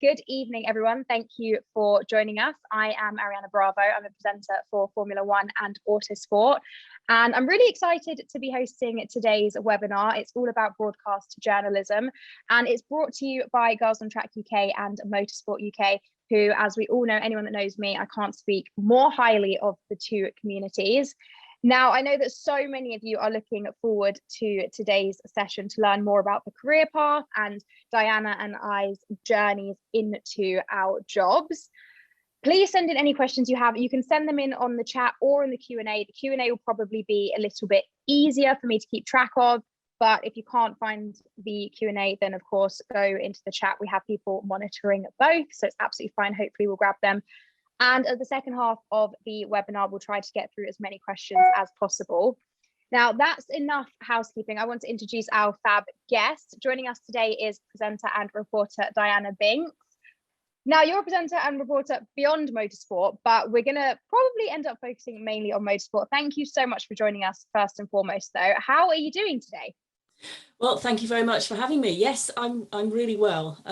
Good evening, everyone. Thank you for joining us. I am Ariana Bravo. I'm a presenter for Formula One and Autosport. And I'm really excited to be hosting today's webinar. It's all about broadcast journalism. And it's brought to you by Girls on Track UK and Motorsport UK, who, as we all know, anyone that knows me, I can't speak more highly of the two communities. Now, I know that so many of you are looking forward to today's session to learn more about the career path and Diana and I's journeys into our jobs. Please send in any questions you have. You can send them in on the chat or in the Q&A. The Q&A will probably be a little bit easier for me to keep track of, but if you can't find the Q&A, then of course go into the chat. We have people monitoring both, so it's absolutely fine. Hopefully we'll grab them. And at the second half of the webinar, we'll try to get through as many questions as possible. Now, that's enough housekeeping. I want to introduce our fab guest. Joining us today is presenter and reporter Diana Binks. Now, you're a presenter and reporter beyond motorsport, but we're going to probably end up focusing mainly on motorsport. Thank you so much for joining us first and foremost, though. How are you doing today? Well, thank you very much for having me. Yes, I'm really well.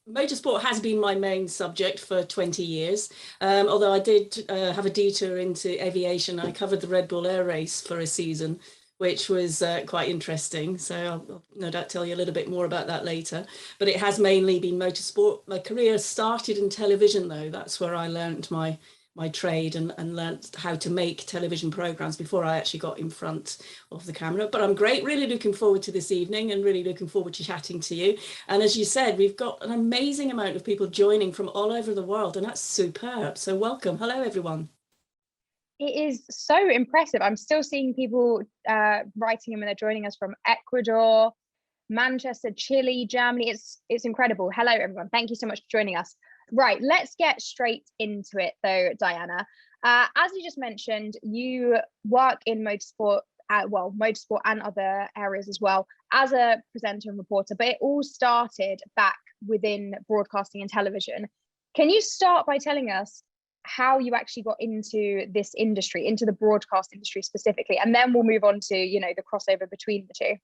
Motorsport has been my main subject for 20 years, although I did have a detour into aviation. I covered the Red Bull Air Race for a season, which was quite interesting. So I'll no doubt tell you a little bit more about that later. But it has mainly been motorsport. My career started in television, though. That's where I learned my trade and learned how to make television programs before I actually got in front of the camera. But I'm really looking forward to this evening and really looking forward to chatting to you. And as you said, we've got an amazing amount of people joining from all over the world, and that's superb. So welcome. Hello, everyone. It is so impressive. I'm still seeing people writing them and they're joining us from Ecuador, Manchester, Chile, Germany. It's incredible. Hello, everyone. Thank you so much for joining us. Right, let's get straight into it though, Diana. As you just mentioned, you work in motorsport, motorsport and other areas as well as a presenter and reporter, but it all started back within broadcasting and television. Can you start by telling us how you actually got into this industry, into the broadcast industry specifically, and then we'll move on to, you know, the crossover between the two?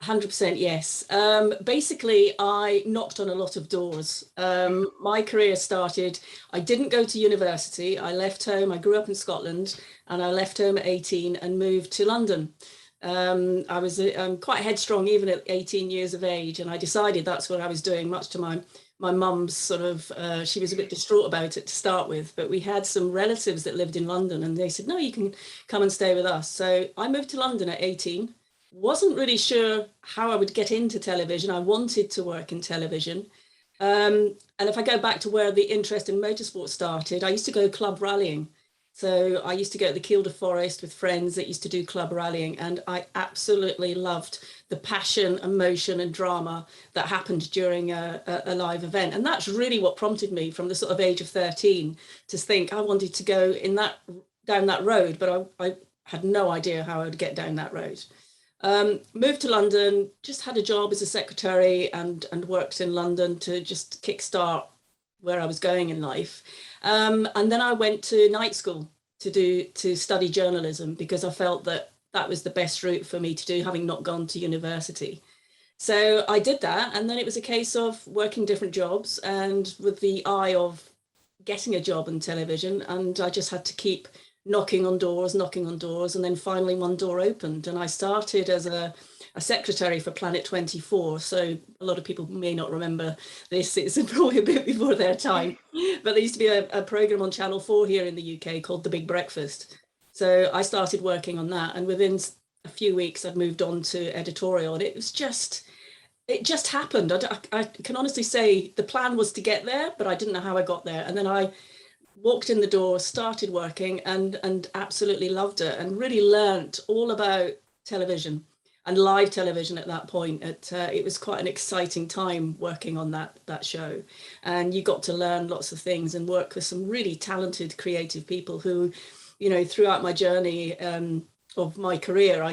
100% yes. Basically, I knocked on a lot of doors. My career started, I didn't go to university. I left home. I grew up in Scotland and I left home at 18 and moved to London. I was quite headstrong even at 18 years of age, and I decided that's what I was doing, much to my mum's sort of, she was a bit distraught about it to start with, but we had some relatives that lived in London and they said, no, you can come and stay with us. So I moved to London at 18. Wasn't really sure how I would get into television. I wanted to work in television. And if I go back to where the interest in motorsport started, I used to go club rallying. So I used to go to the Kielder Forest with friends that used to do club rallying. And I absolutely loved the passion, emotion and drama that happened during a live event. And that's really what prompted me from the sort of age of 13 to think I wanted to go down that road, but I had no idea how I would get down that road. Moved to London, just had a job as a secretary and worked in London to just kickstart where I was going in life. And then I went to night school to study journalism because I felt that was the best route for me to do, having not gone to university. So I did that, and then it was a case of working different jobs and with the eye of getting a job in television, and I just had to keep knocking on doors, and then finally one door opened, and I started as a secretary for Planet 24. So a lot of people may not remember this, it's probably a bit before their time, but there used to be a program on Channel 4 here in the UK called The Big Breakfast. So I started working on that, and within a few weeks I'd moved on to editorial, and it just happened. I can honestly say the plan was to get there, but I didn't know how I got there. And then I walked in the door, started working, and absolutely loved it, and really learnt all about television and live television at that point. It was quite an exciting time working on that show, and you got to learn lots of things and work with some really talented, creative people who, you know, throughout my journey of my career,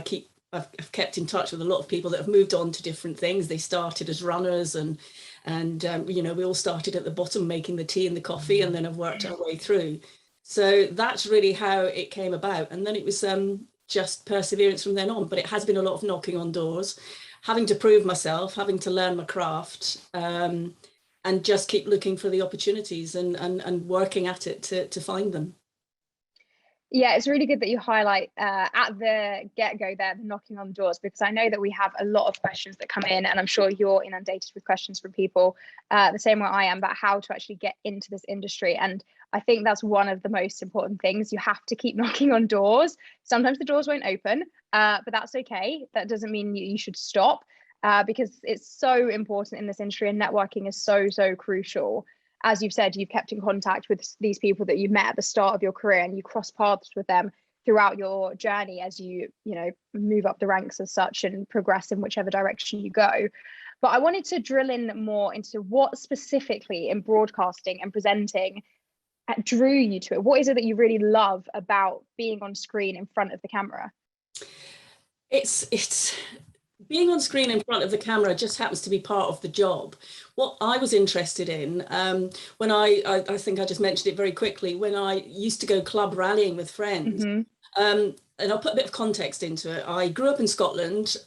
I've kept in touch with a lot of people that have moved on to different things. They started as runners and you know, we all started at the bottom making the tea and the coffee, and then have worked our way through. So that's really how it came about. And then it was just perseverance from then on. But it has been a lot of knocking on doors, having to prove myself, having to learn my craft, and just keep looking for the opportunities and working at it to find them. Yeah, it's really good that you highlight at the get-go there, the knocking on doors, because I know that we have a lot of questions that come in, and I'm sure you're inundated with questions from people the same way I am about how to actually get into this industry. And I think that's one of the most important things. You have to keep knocking on doors. Sometimes the doors won't open, but that's okay. That doesn't mean you should stop, because it's so important in this industry, and networking is so crucial. As you've said, you've kept in contact with these people that you met at the start of your career, and you cross paths with them throughout your journey as you move up the ranks as such and progress in whichever direction you go. But I wanted to drill in more into what specifically in broadcasting and presenting drew you to it. What is it that you really love about being on screen in front of the camera? It's being on screen in front of the camera just happens to be part of the job. What I was interested in, when I think I just mentioned it very quickly, when I used to go club rallying with friends, and I'll put a bit of context into it. I grew up in Scotland.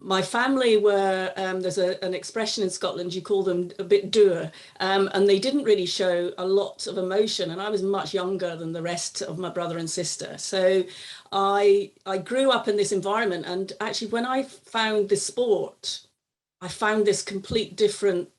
My family were, there's an expression in Scotland, you call them a bit dour, and they didn't really show a lot of emotion, and I was much younger than the rest of my brother and sister. So I grew up in this environment, and actually when I found this sport, I found this complete different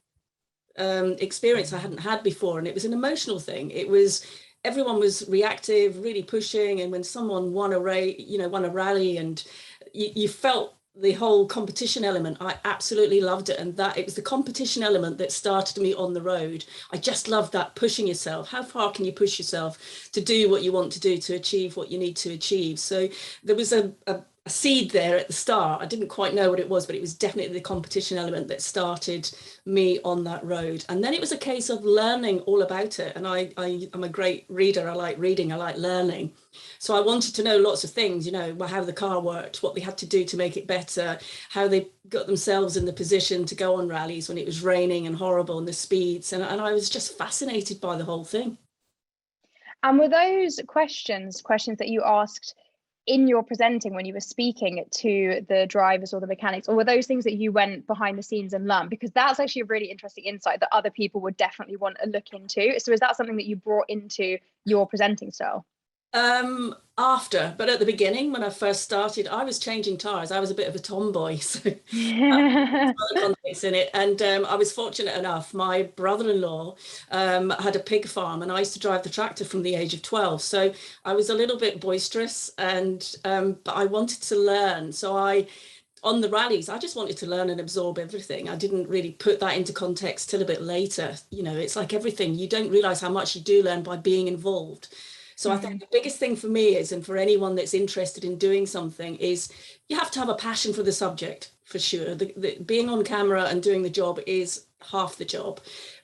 experience I hadn't had before, and it was an emotional thing. It was, everyone was reactive, really pushing, and when someone won a rally, and you felt the whole competition element, I absolutely loved it. And that it was the competition element that started me on the road. I just loved that, pushing yourself. How far can you push yourself to do what you want to do, to achieve what you need to achieve? So there was a seed there at the start. I didn't quite know what it was, but it was definitely the competition element that started me on that road. And then it was a case of learning all about it. And I'm a great reader. I like reading, I like learning. So I wanted to know lots of things, how the car worked, what they had to do to make it better, how they got themselves in the position to go on rallies when it was raining and horrible, and the speeds. And I was just fascinated by the whole thing. And were those questions that you asked in your presenting when you were speaking to the drivers or the mechanics, or were those things that you went behind the scenes and learned? Because that's actually a really interesting insight that other people would definitely want to look into. So is that something that you brought into your presenting style? After, but at the beginning, when I first started, I was changing tires. I was a bit of a tomboy, so context in it. And I was fortunate enough, my brother-in-law had a pig farm, and I used to drive the tractor from the age of 12. So I was a little bit boisterous, and but I wanted to learn. So on the rallies, I just wanted to learn and absorb everything. I didn't really put that into context till a bit later. It's like everything, you don't realize how much you do learn by being involved. So I think the biggest thing for me is, and for anyone that's interested in doing something, is you have to have a passion for the subject, for sure. Being on camera and doing the job is half the job.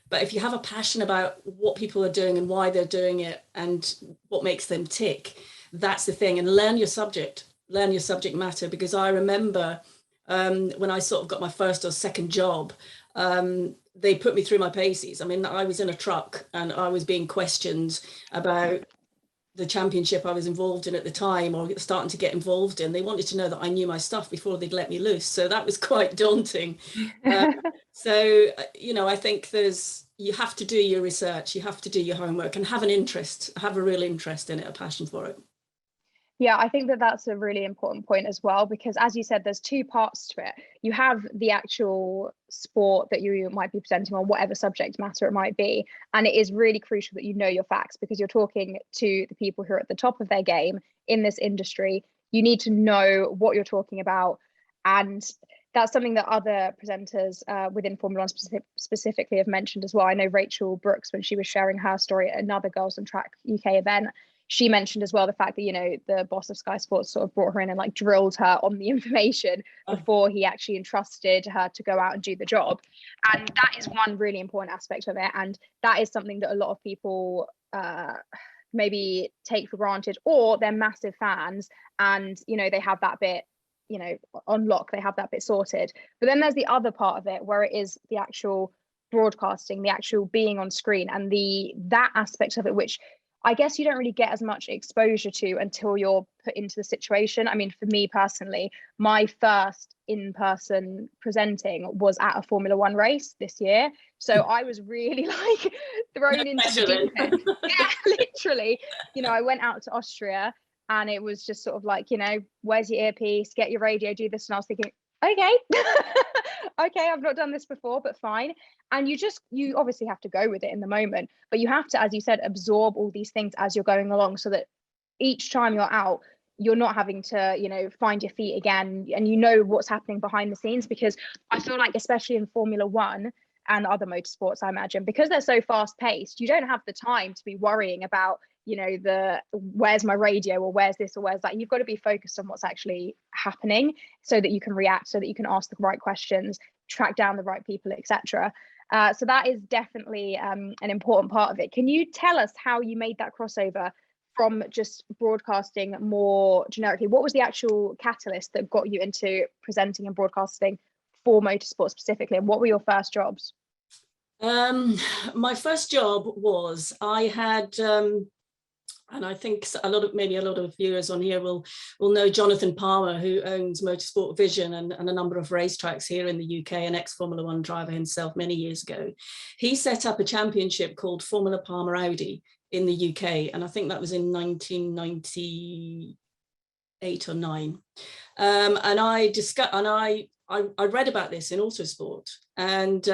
But if you have a passion about what people are doing and why they're doing it and what makes them tick, that's the thing. And learn your subject matter. Because I remember when I sort of got my first or second job, they put me through my paces. I mean, I was in a truck and I was being questioned about the championship I was involved in at the time, or starting to get involved in. They wanted to know that I knew my stuff before they'd let me loose. So that was quite daunting. So, I think you have to do your research, you have to do your homework, and have a real interest in it, a passion for it. Yeah, I think that that's a really important point as well, because as you said, there's two parts to it. You have the actual sport that you might be presenting on, whatever subject matter it might be. And it is really crucial that you know your facts, because you're talking to the people who are at the top of their game in this industry. You need to know what you're talking about. And that's something that other presenters within Formula One specifically have mentioned as well. I know Rachel Brooks, when she was sharing her story at another Girls on Track UK event, she mentioned as well the fact that, the boss of Sky Sports sort of brought her in and drilled her on the information before he actually entrusted her to go out and do the job. And that is one really important aspect of it. And that is something that a lot of people maybe take for granted, or they're massive fans and, they have that bit, on lock, they have that bit sorted. But then there's the other part of it where it is the actual broadcasting, the actual being on screen, and that aspect of it, which I guess you don't really get as much exposure to until you're put into the situation. I mean, for me personally, my first in-person presenting was at a Formula One race this year. So I was really like thrown into the deep end. Yeah, literally. You know, I went out to Austria and it was just sort of like, you know, where's your earpiece? Get your radio, do this. And I was thinking, okay, okay, I've not done this before, but fine. And you obviously have to go with it in the moment, but you have to, as you said, absorb all these things as you're going along, so that each time you're out, you're not having to, you know, find your feet again, and you know what's happening behind the scenes. Because I feel like, especially in Formula One and other motorsports, I imagine, because they're so fast paced, you don't have the time to be worrying about, you know, the where's my radio or where's this or where's that. You've got to be focused on what's actually happening so that you can react, so that you can ask the right questions, track down the right people, etc. So that is definitely an important part of it. Can you tell us how you made that crossover from just broadcasting more generically? What was the actual catalyst that got you into presenting and broadcasting for motorsport specifically, and what were your first jobs? My first job was, I had and I think maybe a lot of viewers on here will know Jonathan Palmer, who owns Motorsport Vision and a number of racetracks here in the UK, an ex-Formula One driver himself many years ago. He set up a championship called Formula Palmer Audi in the UK, and I think that was in 1998 or 9. And I read about this in Autosport, and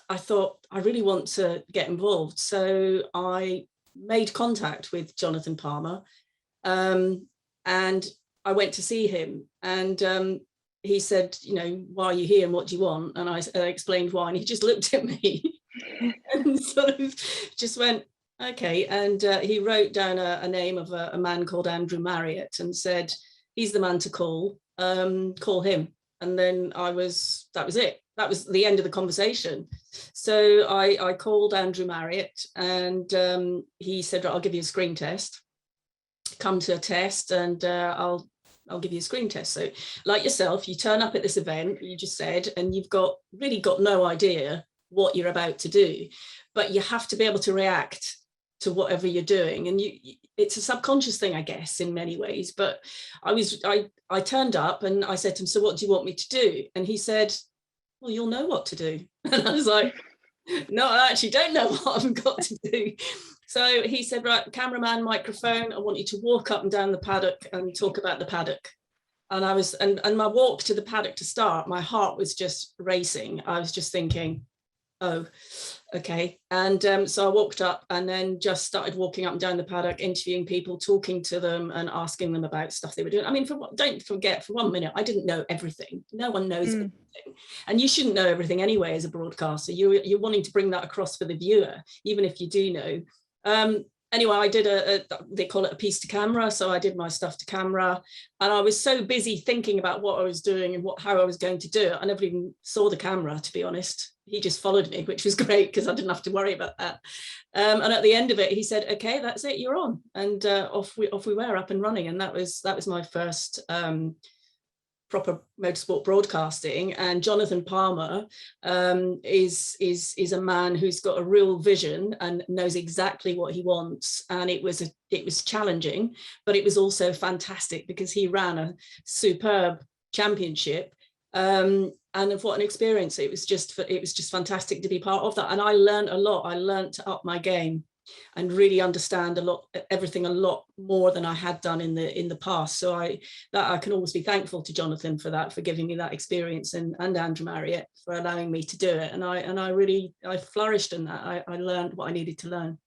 I thought, I really want to get involved. So I made contact with Jonathan Palmer, and I went to see him, and he said, you know, why are you here and what do you want? And I explained why, and he just looked at me and sort of just went, okay. And he wrote down a name of a man called Andrew Marriott and said, he's the man to call him. And then that was it. That was the end of the conversation. So I called Andrew Marriott, and he said, right, I'll give you a screen test. Come to a test, and I'll give you a screen test. So like yourself, you turn up at this event, you just said, and you've really got no idea what you're about to do, but you have to be able to react to whatever you're doing. And it's a subconscious thing, I guess, in many ways. But I turned up and I said to him, so what do you want me to do? And he said, well, you'll know what to do. And I was like, no, I actually don't know what I've got to do. So he said, right, cameraman, microphone, I want you to walk up and down the paddock and talk about the paddock. And and my walk to the paddock to start, my heart was just racing. I was just thinking, oh, okay. And so I walked up and then just started walking up and down the paddock, interviewing people, talking to them and asking them about stuff they were doing. I mean, don't forget, for 1 minute, I didn't know everything. No one knows everything. And you shouldn't know everything anyway as a broadcaster. You're wanting to bring that across for the viewer, even if you do know. Anyway, I did they call it a piece to camera. So I did my stuff to camera, and I was so busy thinking about what I was doing and how I was going to do it. I never even saw the camera, to be honest. He just followed me, which was great because I didn't have to worry about that. And at the end of it, he said, okay, that's it, you're on. And off we were, up and running. And that was my first proper motorsport broadcasting. And Jonathan Palmer is a man who's got a real vision and knows exactly what he wants. And it was challenging, but it was also fantastic because he ran a superb championship. And of what an experience. It was just fantastic to be part of that. And I learned a lot. I learned to up my game and really understand everything a lot more than I had done in the past. So I can always be thankful to Jonathan for that, for giving me that experience, and Andrew Marriott for allowing me to do it. And I flourished in that. I learned what I needed to learn.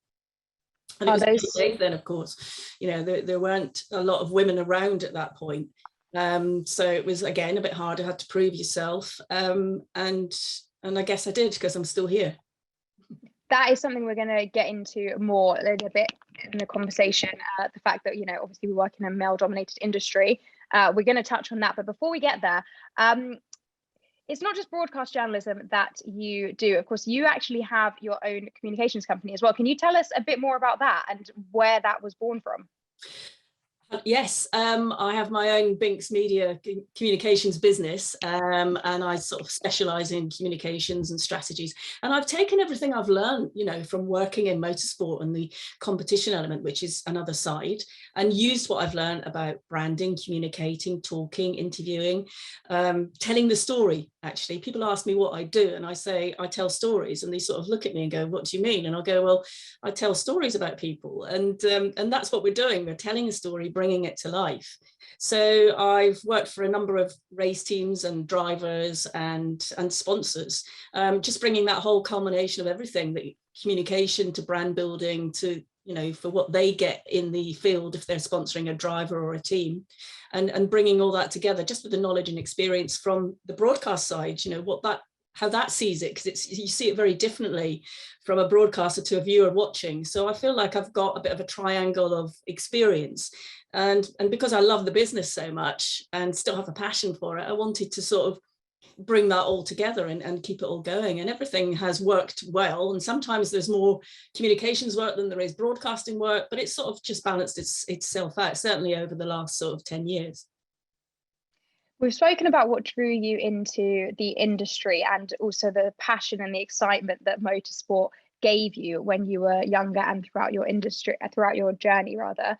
And it was early days then, of course. You know, there weren't a lot of women around at that point. So it was, again, a bit harder. I had to prove yourself. And I guess I did, because I'm still here. That is something we're going to get into more a little bit in the conversation. The fact that, you know, obviously we work in a male-dominated industry. We're going to touch on that. But before we get there, it's not just broadcast journalism that you do. Of course, you actually have your own communications company as well. Can you tell us a bit more about that and where that was born from? Yes, I have my own Binks Media communications business, and I sort of specialize in communications and strategies. And I've taken everything I've learned, from working in motorsport and the competition element, which is another side, and used what I've learned about branding, communicating, talking, interviewing, telling the story. Actually, people ask me what I do, and I say I tell stories, and they sort of look at me and go, "What do you mean?" And I'll go, "Well, I tell stories about people," and that's what we're doing. We're telling a story, bringing it to life. So I've worked for a number of race teams and drivers and sponsors, just bringing that whole culmination of everything, that communication to brand building to, for what they get in the field if they're sponsoring a driver or a team, and bringing all that together just with the knowledge and experience from the broadcast side, how that sees it, because you see it very differently from a broadcaster to a viewer watching. So I feel like I've got a bit of a triangle of experience, and because I love the business so much and still have a passion for it, I wanted to sort of bring that all together and keep it all going, and everything has worked well. And sometimes there's more communications work than there is broadcasting work, but it's sort of just balanced itself out, certainly over the last sort of 10 years. We've spoken about what drew you into the industry and also the passion and the excitement that motorsport gave you when you were younger and throughout your journey rather.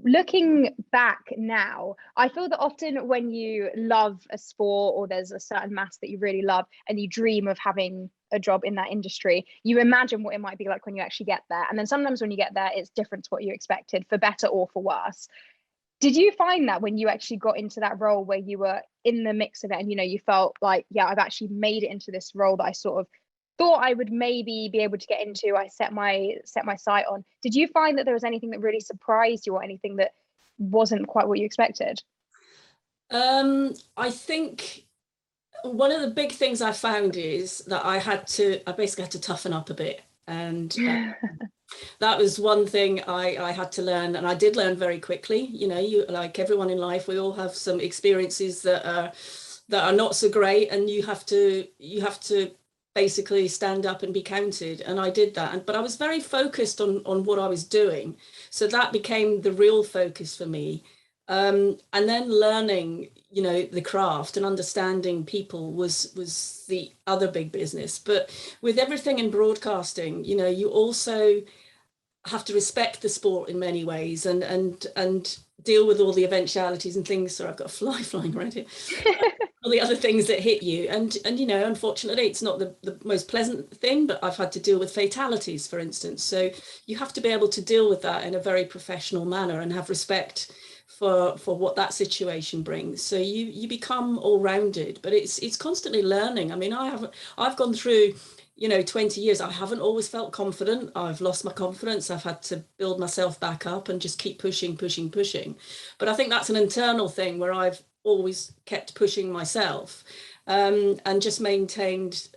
Looking back now, I feel that often when you love a sport or there's a certain mass that you really love and you dream of having a job in that industry, you imagine what it might be like when you actually get there. And then sometimes when you get there, it's different to what you expected, for better or for worse. Did you find that when you actually got into that role where you were in the mix of it and, you felt like, yeah, I've actually made it into this role that I sort of thought I would maybe be able to get into, I set my sight on. Did you find that there was anything that really surprised you or anything that wasn't quite what you expected? I think one of the big things I found is that I basically had to toughen up a bit. And that was one thing I had to learn, and I did learn very quickly. You, like everyone in life, we all have some experiences that are not so great, and you have to basically stand up and be counted. And I did that, but I was very focused on what I was doing, so that became the real focus for me. And then learning, the craft and understanding people was the other big business. But with everything in broadcasting, you also have to respect the sport in many ways and deal with all the eventualities and things. So I've got a fly flying around here. All the other things that hit you, and unfortunately it's not the most pleasant thing, but I've had to deal with fatalities, for instance. So you have to be able to deal with that in a very professional manner and have respect for what that situation brings. So you become all-rounded, but it's constantly learning. I mean, I've gone through 20 years. I haven't always felt confident. I've lost my confidence. I've had to build myself back up and just keep pushing. But I think that's an internal thing where I've always kept pushing myself, and just maintained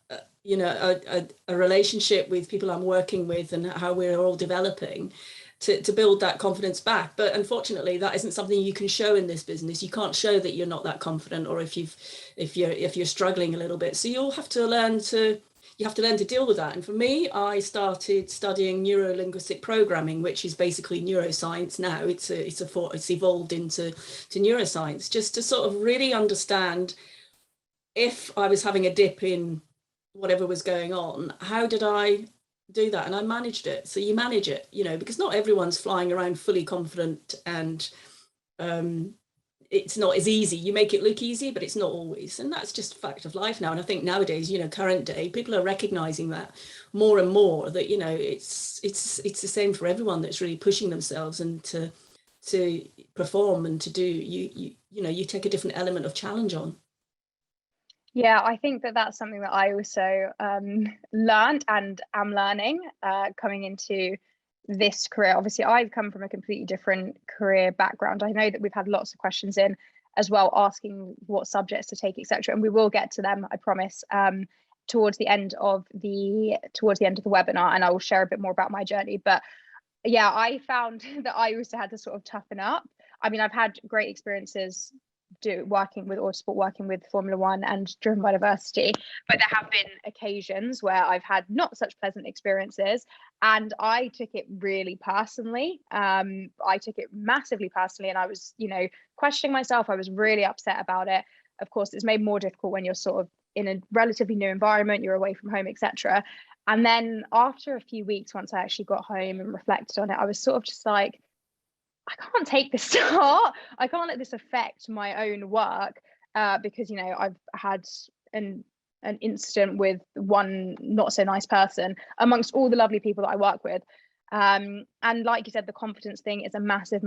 a relationship with people I'm working with and how we're all developing to build that confidence back. But unfortunately, that isn't something you can show in this business. You can't show that you're not that confident, or if you're struggling a little bit. So you have to learn to deal with that. And for me, I started studying neuro-linguistic programming, which is basically neuroscience now. It's evolved into neuroscience, just to sort of really understand, if I was having a dip in whatever was going on, how did I do that? And I managed it. So you manage it, because not everyone's flying around fully confident, and it's not as easy. You make it look easy, but it's not always. And that's just a fact of life now. And I think nowadays, current day, people are recognizing that more and more, that, it's the same for everyone that's really pushing themselves and to perform and to do, you take a different element of challenge on. Yeah, I think that that's something that I also learned and am learning coming into this career. Obviously, I've come from a completely different career background. I know that we've had lots of questions in as well, asking what subjects to take, etc. And we will get to them, I promise, towards the end of the webinar, and I will share a bit more about my journey. But yeah, I found that I also had to sort of toughen up. I mean, I've had great experiences working with Autosport, working with Formula One and driven by diversity, but there have been occasions where I've had not such pleasant experiences, and I took it really personally. I took it massively personally, and I was, questioning myself. I was really upset about it. Of course, it's made more difficult when you're sort of in a relatively new environment, you're away from home, etc. And then after a few weeks, once I actually got home and reflected on it, I was sort of just like, I can't take this to heart. I can't let this affect my own work, because I've had an incident with one not so nice person amongst all the lovely people that I work with. And like you said, the confidence thing is a massive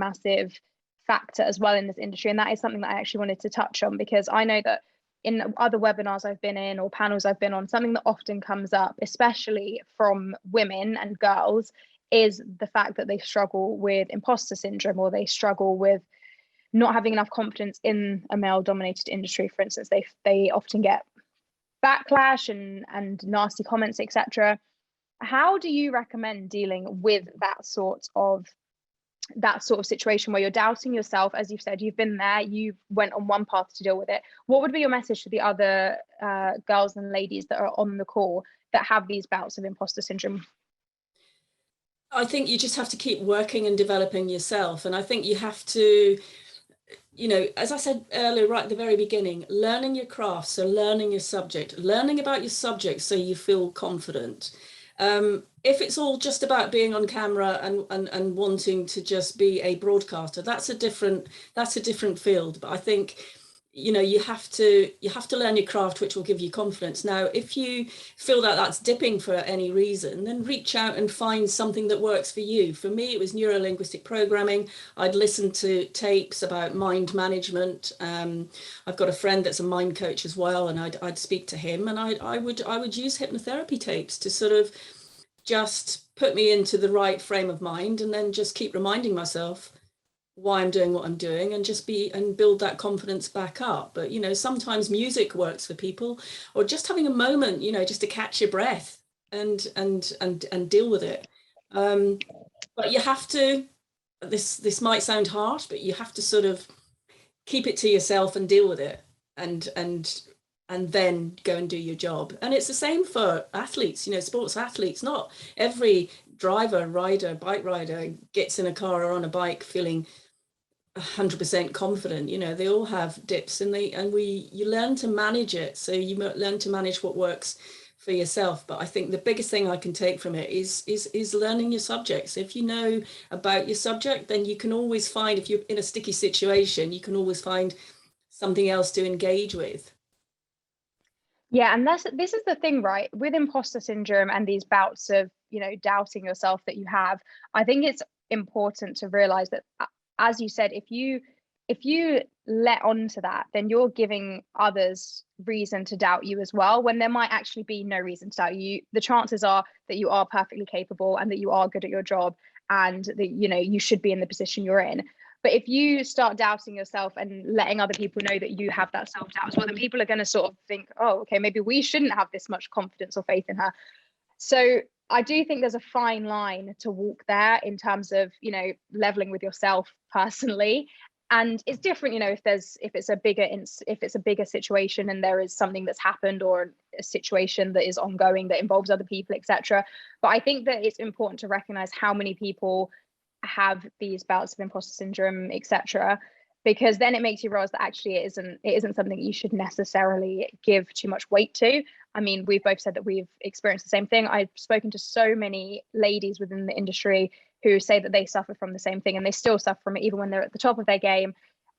factor as well in this industry, and that is something that I actually wanted to touch on, because I know that in other webinars I've been in or panels I've been on, something that often comes up, especially from women and girls, is the fact that they struggle with imposter syndrome, or they struggle with not having enough confidence in a male dominated industry. For instance, they often get backlash and nasty comments, etc. How do you recommend dealing with that sort of situation where you're doubting yourself? As you've said, you've been there, you went on one path to deal with it. What would be your message to the other girls and ladies that are on the call that have these bouts of imposter syndrome? I think you just have to keep working and developing yourself. And I think you have to, as I said earlier, right at the very beginning, learning your craft. So learning your subject, learning about your subject so you feel confident. If it's all just about being on camera and wanting to just be a broadcaster, that's a different field. But I think you have to learn your craft, which will give you confidence. Now, if you feel that that's dipping for any reason, then reach out and find something that works for you. For me, it was neuro-linguistic programming. I'd listen to tapes about mind management. I've got a friend that's a mind coach as well, and I'd speak to him, and I would use hypnotherapy tapes to sort of just put me into the right frame of mind, and then just keep reminding myself why I'm doing what I'm doing, and just build that confidence back up. But sometimes music works for people, or just having a moment, just to catch your breath and deal with it. But you have to, this might sound harsh, but you have to sort of keep it to yourself and deal with it, and then go and do your job. And it's the same for athletes, sports athletes. Not every driver, rider, bike rider gets in a car or on a bike feeling 100% confident. They all have dips, and you learn to manage it. So you learn to manage what works for yourself. But I think the biggest thing I can take from it is learning your subjects. If you know about your subject, then you can always find, if you're in a sticky situation, you can always find something else to engage with. Yeah, and this is the thing, right? With imposter syndrome and these bouts of, doubting yourself that you have, I think it's important to realize that, as you said, if you let on to that, then you're giving others reason to doubt you as well, when there might actually be no reason to doubt you. The chances are that you are perfectly capable and that you are good at your job, and that you should be in the position you're in. But if you start doubting yourself and letting other people know that you have that self-doubt as well, then people are going to sort of think, oh, okay, maybe we shouldn't have this much confidence or faith in her. So I do think there's a fine line to walk there in terms of, leveling with yourself personally. And it's different, if it's a bigger situation and there is something that's happened, or a situation that is ongoing that involves other people, etc. But I think that it's important to recognize how many people have these bouts of imposter syndrome, etc., because then it makes you realize that actually it isn't something you should necessarily give too much weight to. I mean, we've both said that we've experienced the same thing. I've spoken to so many ladies within the industry who say that they suffer from the same thing, and they still suffer from it even when they're at the top of their game.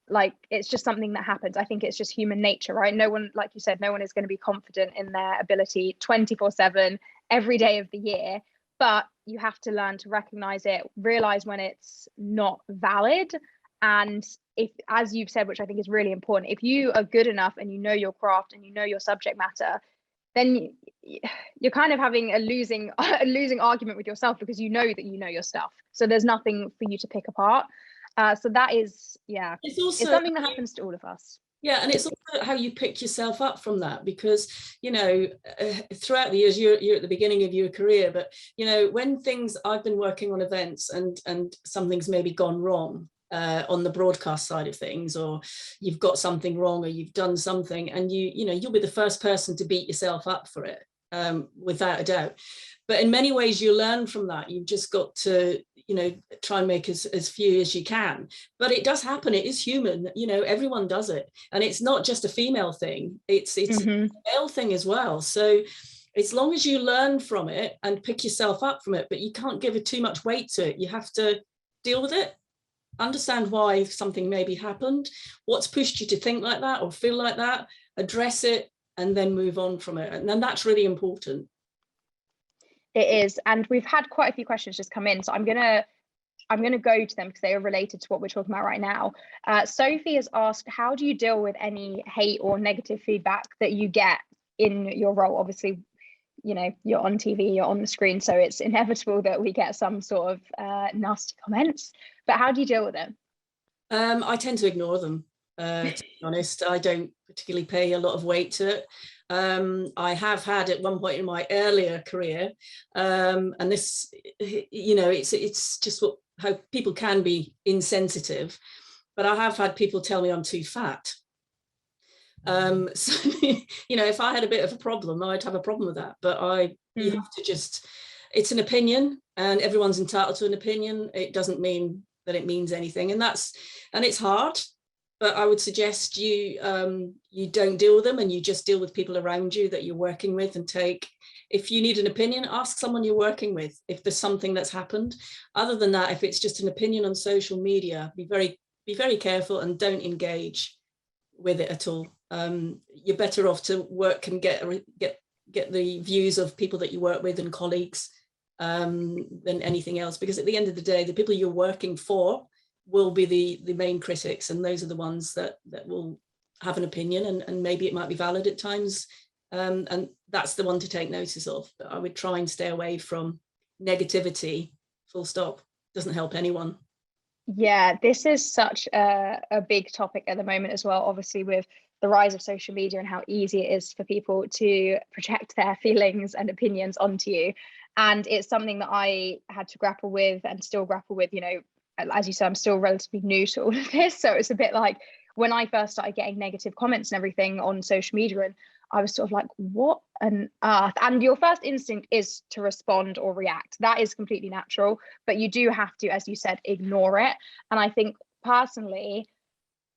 Like, it's just something that happens. I think it's just human nature, right? No one, like you said, no one is going to be confident in their ability 24/7 every day of the year. But you have to learn to recognize it, realize when it's not valid. And if, as you've said, which I think is really important, if you are good enough and you know your craft and you know your subject matter, then you're kind of having a losing argument with yourself, because you know that you know your stuff. So there's nothing for you to pick apart. So that is, it's something that happens to all of us. Yeah, and it's also how you pick yourself up from that, because, throughout the years, you're at the beginning of your career, but, when I've been working on events and something's maybe gone wrong, on the broadcast side of things, or you've got something wrong, or you've done something, and you'll be the first person to beat yourself up for it, without a doubt. But in many ways you learn from that. You've just got to, try and make as few as you can. But it does happen. It is human. Everyone does it. And it's not just a female thing. It's a male thing as well. So as long as you learn from it and pick yourself up from it, but you can't give it too much weight to it. You have to deal with it, understand why something maybe happened, what's pushed you to think like that or feel like that, address it, and then move on from it. And then that's really important. It is, and we've had quite a few questions just come in, so I'm gonna go to them because they are related to what we're talking about right now. Sophie has asked, how do you deal with any hate or negative feedback that you get in your role? Obviously, you're on TV, you're on the screen, so it's inevitable that we get some sort of nasty comments. But how do you deal with it? I tend to ignore them. To be honest, I don't particularly pay a lot of weight to it. I have had at one point in my earlier career, and this, it's just how people can be insensitive, but I have had people tell me I'm too fat. So, if I had a bit of a problem, I'd have a problem with that, but you have to just, it's an opinion and everyone's entitled to an opinion. It doesn't mean that it means anything, and it's hard. But I would suggest you don't deal with them, and you just deal with people around you that you're working with, and if you need an opinion, ask someone you're working with if there's something that's happened. Other than that, if it's just an opinion on social media, be very careful and don't engage with it at all. You're better off to work and get the views of people that you work with and colleagues than anything else, because at the end of the day, the people you're working for will be the main critics, and those are the ones that will have an opinion, and maybe it might be valid at times, and that's the one to take notice of. But I would try and stay away from negativity, full stop. Doesn't help anyone. Yeah, this is such a big topic at the moment as well, obviously with the rise of social media and how easy it is for people to project their feelings and opinions onto you. And it's something that I had to grapple with and still grapple with. As you said, I'm still relatively new to all of this. So it's a bit like when I first started getting negative comments and everything on social media, and I was sort of like, what on earth? And your first instinct is to respond or react. That is completely natural, but you do have to, as you said, ignore it. And I think personally,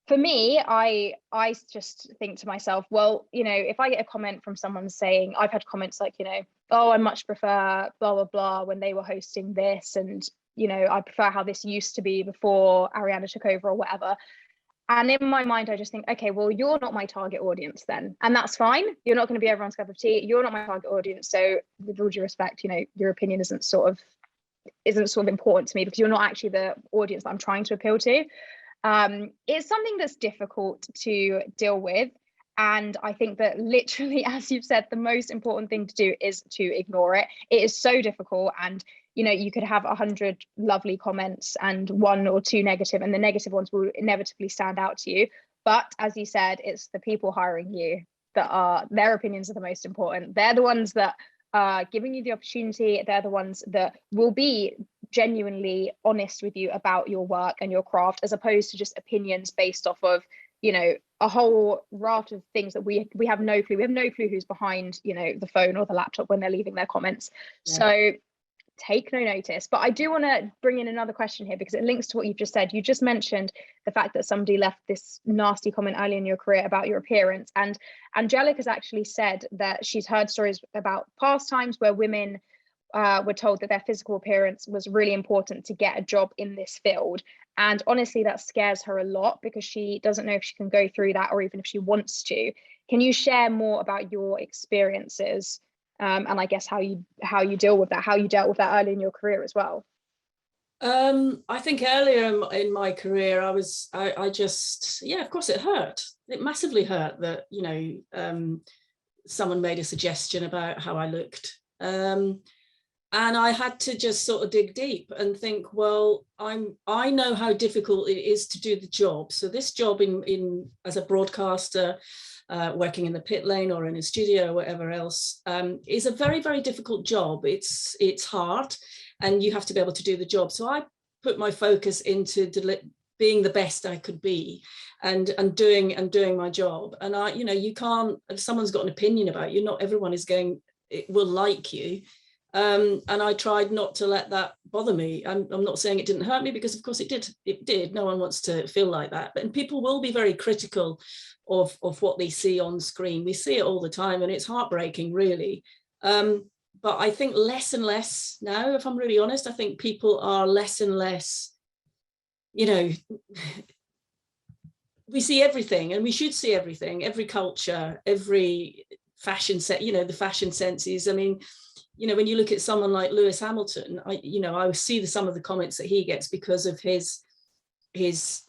for me, I just think to myself, well, if I get a comment from someone saying, I've had comments like, oh, I much prefer blah, blah, blah when they were hosting this, and I prefer how this used to be before Ariana took over or whatever. And in my mind, I just think, okay, well, you're not my target audience then. And that's fine. You're not going to be everyone's cup of tea. You're not my target audience. So with all due respect, your opinion isn't sort of important to me, because you're not actually the audience that I'm trying to appeal to. It's something that's difficult to deal with. And I think that literally, as you've said, the most important thing to do is to ignore it. It is so difficult. And you could have 100 lovely comments and 1 or 2 negative, and the negative ones will inevitably stand out to you. But as you said, it's the people hiring you their opinions are the most important. They're the ones that are giving you the opportunity. They're the ones that will be genuinely honest with you about your work and your craft, as opposed to just opinions based off of, a whole raft of things that we have no clue. We have no clue who's behind, the phone or the laptop when they're leaving their comments. Yeah. So take no notice. But I do want to bring in another question here, because it links to what you've just said. You just mentioned the fact that somebody left this nasty comment early in your career about your appearance, and Angelica has actually said that she's heard stories about past times where women were told that their physical appearance was really important to get a job in this field. And honestly, that scares her a lot, because she doesn't know if she can go through that, or even if she wants to. Can you share more about your experiences? And I guess how you deal with that, how you dealt with that early in your career as well? I think earlier in my career, I just, of course it hurt. It massively hurt that, someone made a suggestion about how I looked. And I had to just sort of dig deep and think, well, I know how difficult it is to do the job. So this job in as a broadcaster, working in the pit lane or in a studio or whatever else, is a very, very difficult job. It's hard, and you have to be able to do the job. So I put my focus into being the best I could be, and doing my job. And I, you can't, if someone's got an opinion about you, not everyone will like you. And I tried not to let that bother me. I'm not saying it didn't hurt me, because of course it did. No one wants to feel like that. And people will be very critical of what they see on screen. We see it all the time, and it's heartbreaking, really. But I think less and less now, if I'm really honest, I think people are less and less, we see everything, and we should see everything, every culture, every fashion set, the fashion senses. I mean, when you look at someone like Lewis Hamilton, I see some of the comments that he gets because of his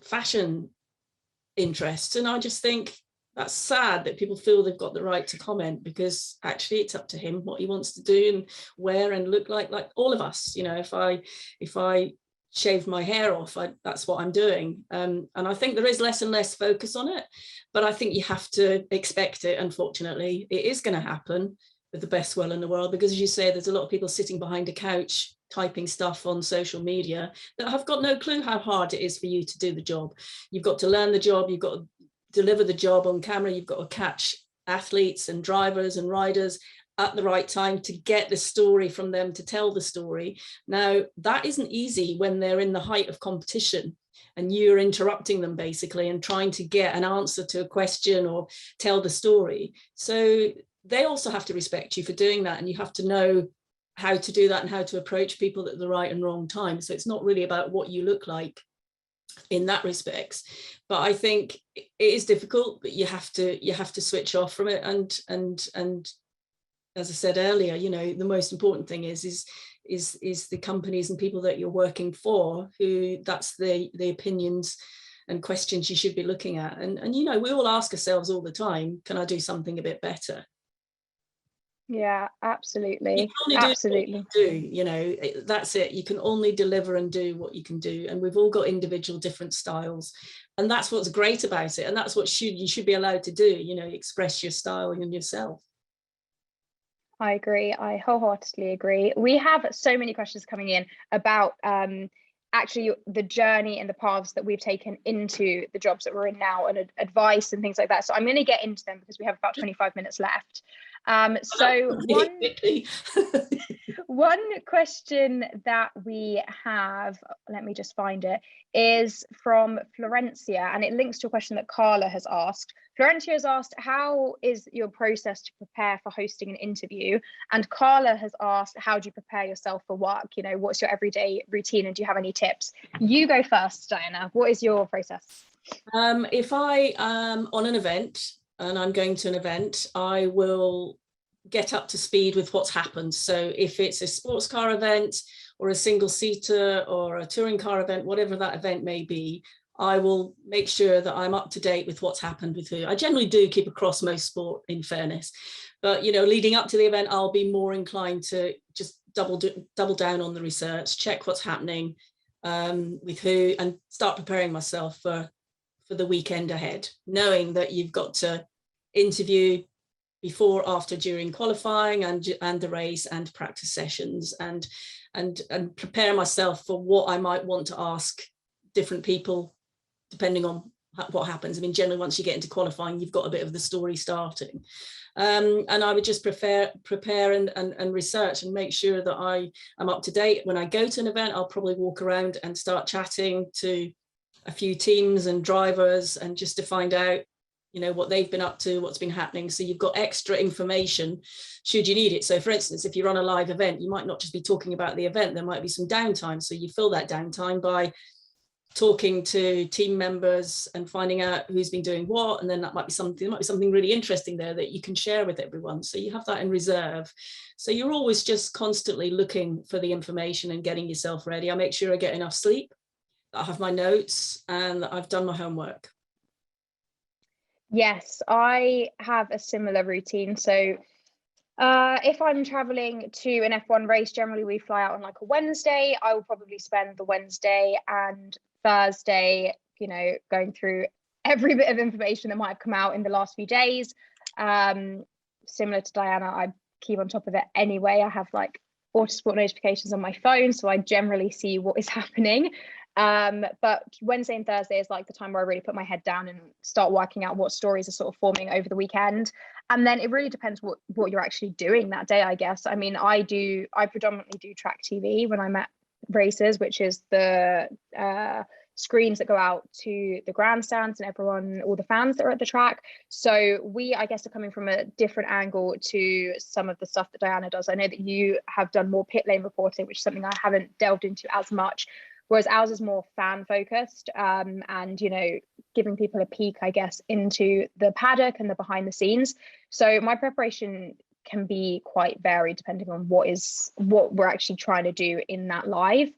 fashion interests. And I just think that's sad that people feel they've got the right to comment, because actually it's up to him what he wants to do and wear and look like all of us. If I shave my hair off, that's what I'm doing. And I think there is less and less focus on it, but I think you have to expect it. Unfortunately, it is going to happen with the best will in the world, because as you say, there's a lot of people sitting behind a couch typing stuff on social media that have got no clue how hard it is for you to do the job. You've got to learn the job, you've got to deliver the job on camera, you've got to catch athletes and drivers and riders at the right time to get the story from them, to tell the story. Now, that isn't easy when they're in the height of competition and you're interrupting them basically and trying to get an answer to a question or tell the story. So they also have to respect you for doing that, and you have to know how to do that and how to approach people at the right and wrong time. So it's not really about what you look like in that respects, but I think it is difficult, but you have to switch off from it. And as I said earlier, the most important thing is the companies and people that you're working for, who that's the opinions and questions you should be looking at. And we all ask ourselves all the time, can I do something a bit better? Yeah, absolutely. You can only Absolutely. do what you do, that's it. You can only deliver and do what you can do. And we've all got individual different styles. And that's what's great about it. And that's what you should be allowed to do, express your style and yourself. I agree. I wholeheartedly agree. We have so many questions coming in about actually the journey and the paths that we've taken into the jobs that we're in now, and advice and things like that. So I'm going to get into them because we have about 25 minutes left. So one question that we have, let me just find it, is from Florencia, and it links to a question that Carla has asked. Florencia has asked, how is your process to prepare for hosting an interview? And Carla has asked, how do you prepare yourself for work? What's your everyday routine, and do you have any tips? You go first, Diana. What is your process? If I am on an event and I'm going to an event, I will get up to speed with what's happened. So if it's a sports car event or a single seater or a touring car event, whatever that event may be, I will make sure that I'm up to date with what's happened with who. I generally do keep across most sport, in fairness, but leading up to the event, I'll be more inclined to just double down on the research, check what's happening with who, and start preparing myself for the weekend ahead, knowing that you've got to interview before, after, during qualifying and the race and practice sessions, and prepare myself for what I might want to ask different people depending on what happens. I mean, generally once you get into qualifying, you've got a bit of the story starting, and I would just prepare and research and make sure that I am up to date. When I go to an event, I'll probably walk around and start chatting to a few teams and drivers, and just to find out what they've been up to, what's been happening, so you've got extra information should you need it. So for instance, if you're on a live event, you might not just be talking about the event, there might be some downtime, so you fill that downtime by talking to team members and finding out who's been doing what, and then there might be something really interesting there that you can share with everyone, so you have that in reserve. So you're always just constantly looking for the information and getting yourself ready. I make sure I get enough sleep, I have my notes, and I've done my homework. Yes, I have a similar routine. So if I'm traveling to an F1 race, generally we fly out on like a Wednesday. I will probably spend the Wednesday and Thursday, going through every bit of information that might have come out in the last few days. Similar to Diana, I keep on top of it anyway. I have like Motorsport notifications on my phone, so I generally see what is happening. But Wednesday and Thursday is like the time where I really put my head down and start working out what stories are sort of forming over the weekend. And then it really depends what you're actually doing that day, I guess. I mean, I predominantly do track TV when I'm at races, which is the screens that go out to the grandstands and all the fans that are at the track. So we, I guess, are coming from a different angle to some of the stuff that Diana does. I know that you have done more pit lane reporting, which is something I haven't delved into as much. Whereas ours is more fan focused, and, you know, giving people a peek, I guess, into the paddock and the behind the scenes. So my preparation can be quite varied depending on what we're actually trying to do in that live.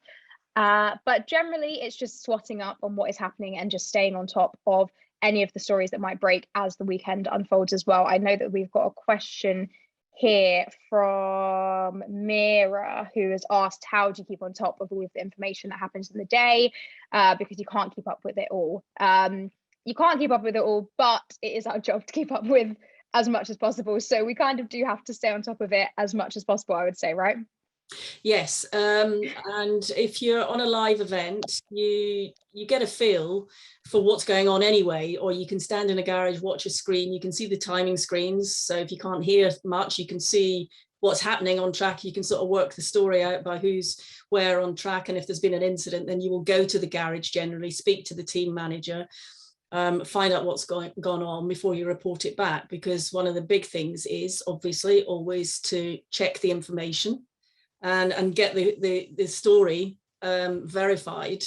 But generally, it's just swatting up on what is happening and just staying on top of any of the stories that might break as the weekend unfolds as well. I know that we've got a question here from Mira, who has asked, how do you keep on top of all of the information that happens in the day? Because you can't keep up with it all. You can't keep up with it all, but it is our job to keep up with as much as possible. So we kind of do have to stay on top of it as much as possible, I would say, right? Yes, and if you're on a live event, you get a feel for what's going on anyway, or you can stand in a garage, watch a screen, you can see the timing screens. So if you can't hear much, you can see what's happening on track. You can sort of work the story out by who's where on track. And if there's been an incident, then you will go to the garage generally, speak to the team manager, find out what's gone on before you report it back. Because one of the big things is obviously always to check the information and get the story verified.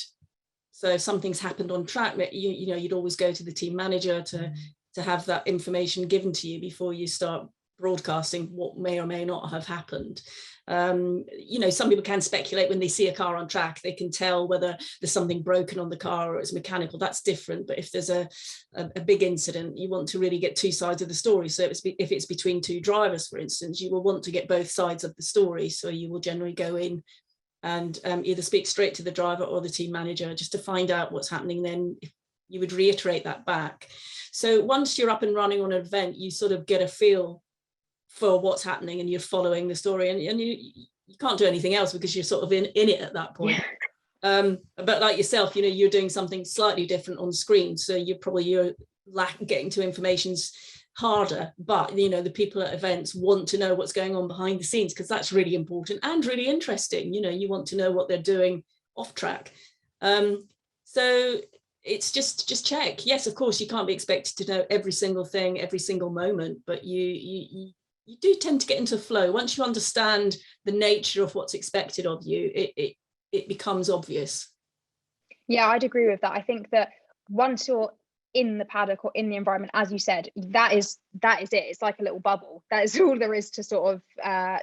So if something's happened on track, you know, you'd always go to the team manager to have that information given to you before you start broadcasting what may or may not have happened. You know, some people can speculate when they see a car on track, they can tell whether there's something broken on the car or it's mechanical. That's different. But if there's a big incident, you want to really get two sides of the story. So if it's between two drivers, for instance, you will want to get both sides of the story. So you will generally go in and either speak straight to the driver or the team manager just to find out what's happening. Then you would reiterate that back. So once you're up and running on an event, you sort of get a feel for what's happening and you're following the story, and you can't do anything else because you're sort of in it at that point. But like yourself, you know, you're doing something slightly different on screen, so you're getting to information's harder. But you know, the people at events want to know what's going on behind the scenes, because that's really important and really interesting. You know, you want to know what they're doing off track. So it's just check. Yes, of course, you can't be expected to know every single thing, every single moment, but you do tend to get into flow. Once you understand the nature of what's expected of you, it becomes obvious. Yeah, I'd agree with that. I think that once you're in the paddock or in the environment, as you said, that is it. It's like a little bubble. That is all there is to sort of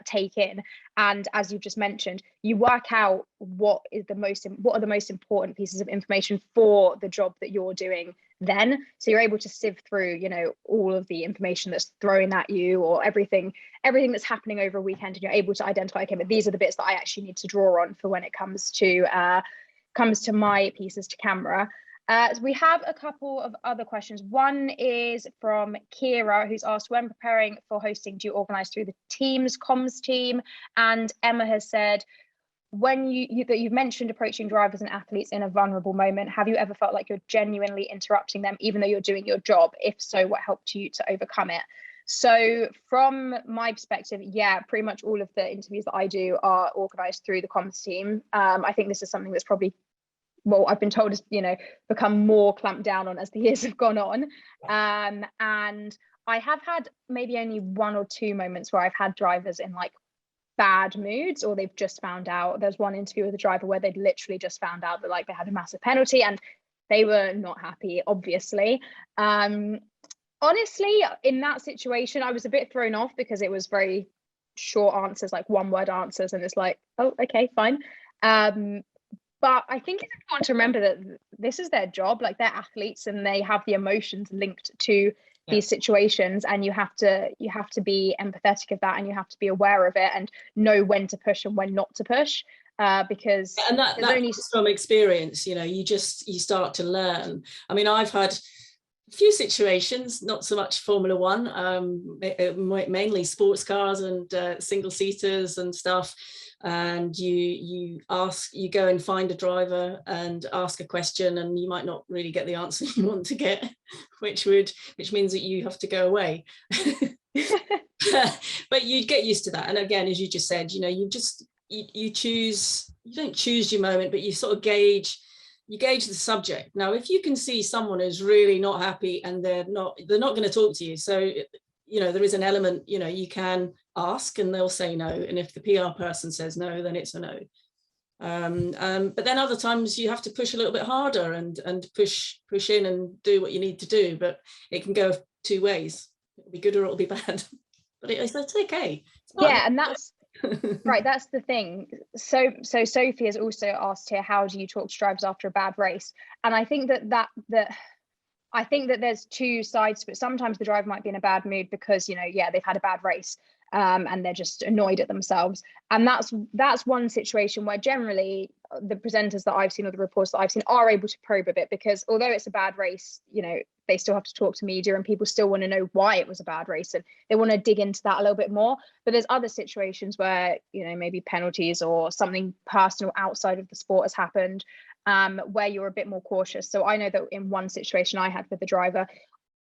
take in. And as you've just mentioned, you work out what are the most important pieces of information for the job that you're doing then. So you're able to sieve through, you know, all of the information that's thrown at you, or everything that's happening over a weekend, and you're able to identify, okay, but these are the bits that I actually need to draw on for when it comes to my pieces to camera. So we have a couple of other questions. One is from Kira, who's asked, when preparing for hosting, do you organise through the team's comms team? And Emma has said, when you've mentioned approaching drivers and athletes in a vulnerable moment, have you ever felt like you're genuinely interrupting them, even though you're doing your job? If so, what helped you to overcome it? So from my perspective, yeah, pretty much all of the interviews that I do are organised through the comms team. I think this is something that's probably, well, I've been told has, you know, become more clamped down on as the years have gone on. And I have had maybe only one or two moments where I've had drivers in like bad moods, or they've just found out. There's one interview with a driver where they'd literally just found out that like they had a massive penalty and they were not happy, obviously. Honestly, in that situation, I was a bit thrown off because it was very short answers, like one word answers, and it's like, oh, okay, fine. But I think it's important to remember that this is their job, like they're athletes and they have the emotions linked to these situations, and you have to be empathetic of that, and you have to be aware of it and know when to push and when not to push, because that only from experience, you know, you start to learn. I mean, I've had a few situations, not so much Formula One, mainly sports cars and single seaters and stuff, and you go and find a driver and ask a question, and you might not really get the answer you want to get, which means that you have to go away. But you get used to that. And again, as you just said, you know, you don't choose your moment, but you sort of gauge the subject. Now, if you can see someone who's really not happy and they're not going to talk to you, so you know, there is an element, you know, you can ask and they'll say no, and if the PR person says no, then it's a no. But then other times you have to push a little bit harder and push in and do what you need to do, but it can go two ways. It'll be good or it'll be bad, but it's okay. Yeah, and that's right, that's the thing. So Sophie has also asked here, how do you talk to drivers after a bad race? And I think that I think that there's two sides to it. Sometimes the driver might be in a bad mood because, you know, yeah, they've had a bad race, and they're just annoyed at themselves. And that's one situation where generally the presenters that I've seen, or the reports that I've seen, are able to probe a bit, because although it's a bad race, you know, they still have to talk to media and people still want to know why it was a bad race, and they want to dig into that a little bit more. But there's other situations where, you know, maybe penalties or something personal outside of the sport has happened, where you're a bit more cautious. So I know that in one situation I had with the driver,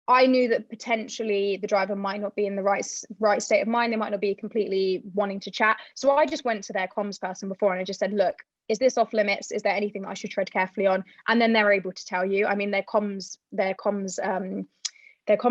I knew that potentially the driver might not be in the right state of mind. They might not be completely wanting to chat. So I just went to their comms person before and I just said, look, is this off limits? Is there anything that I should tread carefully on? And then they're able to tell you. I mean, their comms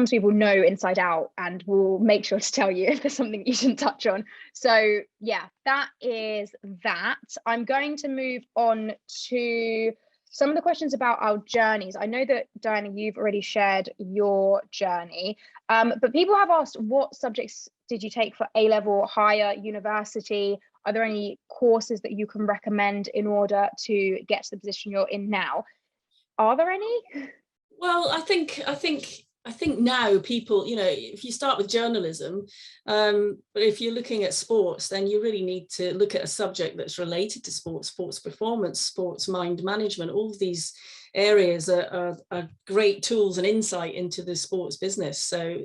people know inside out and will make sure to tell you if there's something you shouldn't touch on. So yeah, that is that. I'm going to move on to some of the questions about our journeys. I know that, Diana, you've already shared your journey, but people have asked, what subjects did you take for A-level, higher, university? Are there any courses that you can recommend in order to get to the position you're in now? Are there any? Well, I think now people, you know, if you start with journalism, but if you're looking at sports, then you really need to look at a subject that's related to sports performance, sports mind management. All of these areas are great tools and insight into the sports business. So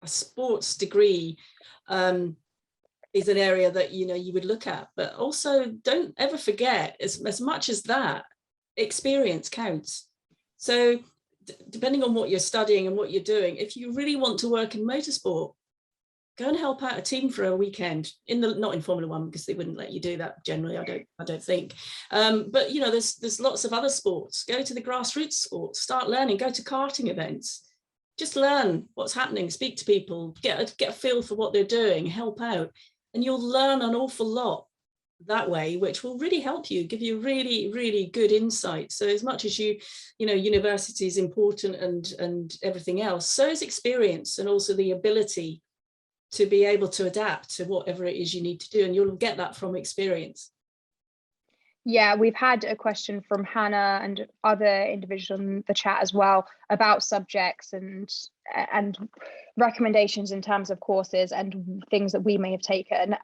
a sports degree is an area that, you know, you would look at. But also, don't ever forget, as much as that, experience counts. So depending on what you're studying and what you're doing, if you really want to work in motorsport, go and help out a team for a weekend, not in Formula One, because they wouldn't let you do that generally, I don't think. But you know, there's lots of other sports. Go to the grassroots sports, start learning, go to karting events, just learn what's happening, speak to people, get a feel for what they're doing, help out, and you'll learn an awful lot that way, which will really help you, give you really, really good insight. So as much as you know, university is important and everything else, so is experience, and also the ability to be able to adapt to whatever it is you need to do, and you'll get that from experience. Yeah, we've had a question from Hannah and other individuals in the chat as well about subjects and recommendations in terms of courses and things that we may have taken.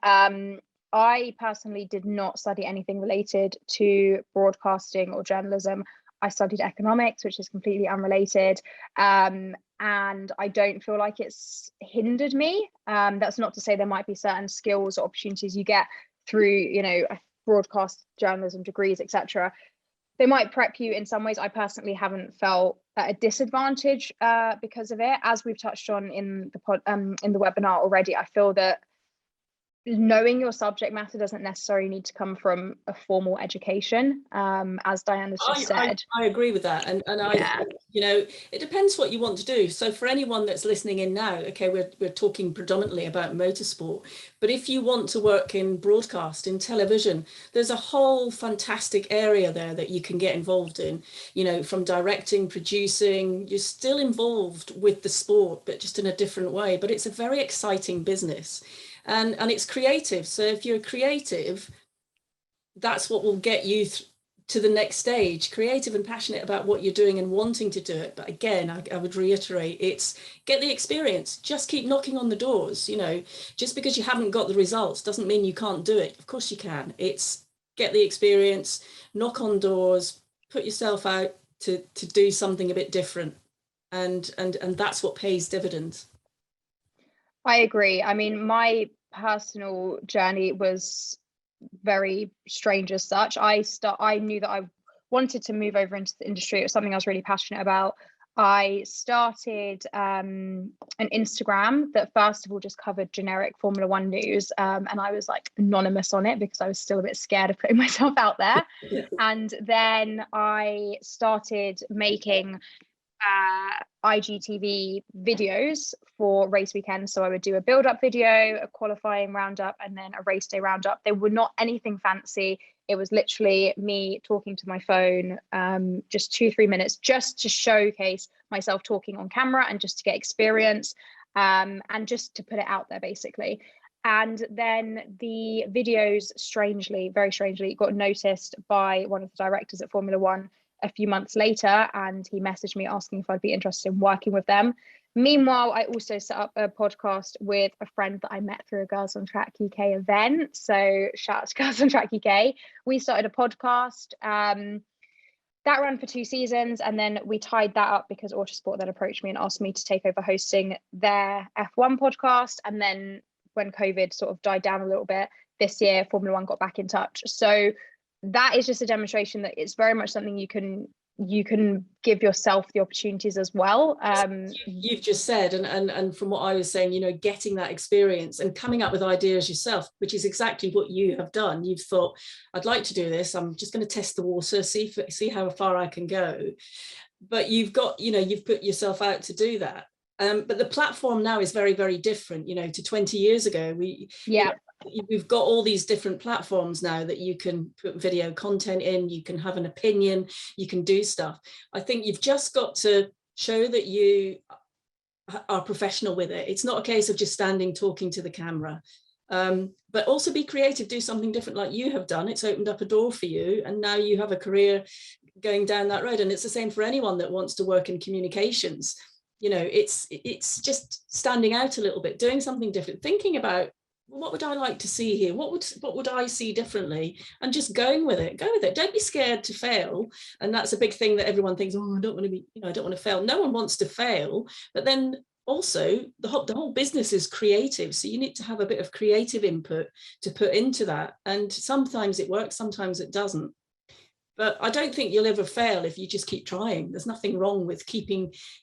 I personally did not study anything related to broadcasting or journalism. I studied economics, which is completely unrelated. And I don't feel like it's hindered me. That's not to say there might be certain skills or opportunities you get through, you know, broadcast journalism degrees, etc. They might prep you in some ways. I personally haven't felt at a disadvantage because of it. As we've touched on in the webinar already, I feel that knowing your subject matter doesn't necessarily need to come from a formal education, as Diana's just said. I agree with that, and yeah. You know, it depends what you want to do. So for anyone that's listening in now, okay, we're talking predominantly about motorsport, but if you want to work in broadcast, in television, there's a whole fantastic area there that you can get involved in. You know, from directing, producing, you're still involved with the sport, but just in a different way. But it's a very exciting business. And it's creative. So if you're creative, that's what will get you to the next stage, creative and passionate about what you're doing and wanting to do it. But again, I would reiterate, it's get the experience, just keep knocking on the doors. You know, just because you haven't got the results doesn't mean you can't do it. Of course you can. It's get the experience, knock on doors, put yourself out to do something a bit different. And that's what pays dividends. I agree. I mean, my personal journey was very strange as such. I knew that I wanted to move over into the industry. It was something I was really passionate about. I started an Instagram that first of all just covered generic Formula One news, and I was like anonymous on it because I was still a bit scared of putting myself out there. And then I started making IGTV videos for race weekend. So I would do a build-up video, a qualifying roundup, and then a race day roundup. They were not anything fancy. It was literally me talking to my phone, just 2-3 minutes, just to showcase myself talking on camera and just to get experience, and just to put it out there basically. And then the videos, very strangely, got noticed by one of the directors at Formula One a few months later, and he messaged me asking if I'd be interested in working with them. Meanwhile, I also set up a podcast with a friend that I met through a Girls on Track UK event. So shout out to Girls on Track UK. We started a podcast that ran for 2 seasons, and then we tied that up because Autosport then approached me and asked me to take over hosting their F1 podcast. And then when COVID sort of died down a little bit this year, Formula One got back in touch. So that is just a demonstration that it's very much something you can give yourself the opportunities as well. You've just said, and from what I was saying, you know, getting that experience and coming up with ideas yourself, which is exactly what you have done. You've thought, I'd like to do this. I'm just going to test the water, see how far I can go. But you've got, you know, you've put yourself out to do that. But the platform now is very, very different, you know, to 20 years ago. We've got all these different platforms now that you can put video content in, you can have an opinion, you can do stuff. I think you've just got to show that you are professional with it. It's not a case of just standing talking to the camera, but also be creative, do something different like you have done. It's opened up a door for you, and now you have a career going down that road. And it's the same for anyone that wants to work in communications. You know, it's just standing out a little bit, doing something different, thinking about, what would I like to see here? What would I see differently? And just going with it. Go with it. Don't be scared to fail. And that's a big thing that everyone thinks, oh, I don't want to be, you know, I don't want to fail. No one wants to fail. But then also the whole business is creative. So you need to have a bit of creative input to put into that. And sometimes it works, sometimes it doesn't. But I don't think you'll ever fail if you just keep trying. There's nothing wrong with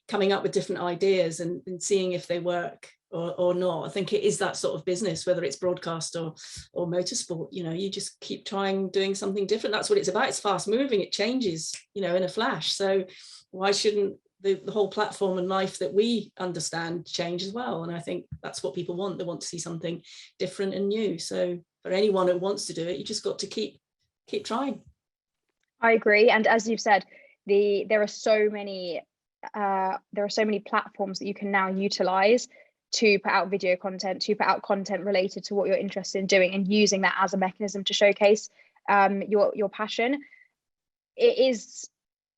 coming up with different ideas and seeing if they work or not. I think it is that sort of business, whether it's broadcast or motorsport. You know, you just keep trying, doing something different. That's what it's about. It's fast moving. It changes, you know, in a flash. So why shouldn't the whole platform and life that we understand change as well? And I think that's what people want. They want to see something different and new. So for anyone who wants to do it, you just got to keep trying. I agree. And as you've said, there are so many platforms that you can now utilize to put out video content, to put out content related to what you're interested in doing, and using that as a mechanism to showcase your passion. It is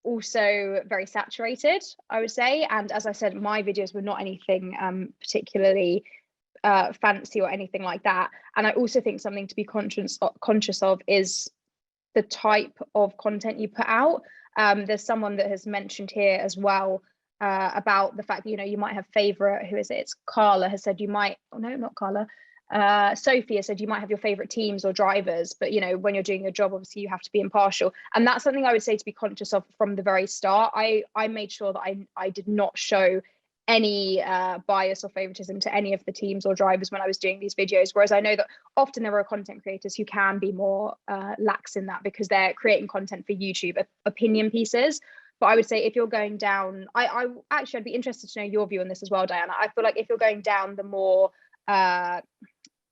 also very saturated, I would say. And as I said, my videos were not anything particularly fancy or anything like that. And I also think something to be conscious of is the type of content you put out. There's someone that has mentioned here as well about the fact that, you know, you might have favorite, who is it? It's Carla has said you might, oh no, not Carla. Sophie has said you might have your favorite teams or drivers, but, you know, when you're doing your job, obviously you have to be impartial. And that's something I would say to be conscious of from the very start. I made sure that I did not show any bias or favoritism to any of the teams or drivers when I was doing these videos. Whereas I know that often there are content creators who can be more lax in that because they're creating content for YouTube, opinion pieces. But I would say if you're going down, I'd be interested to know your view on this as well, Diana. I feel like if you're going down the more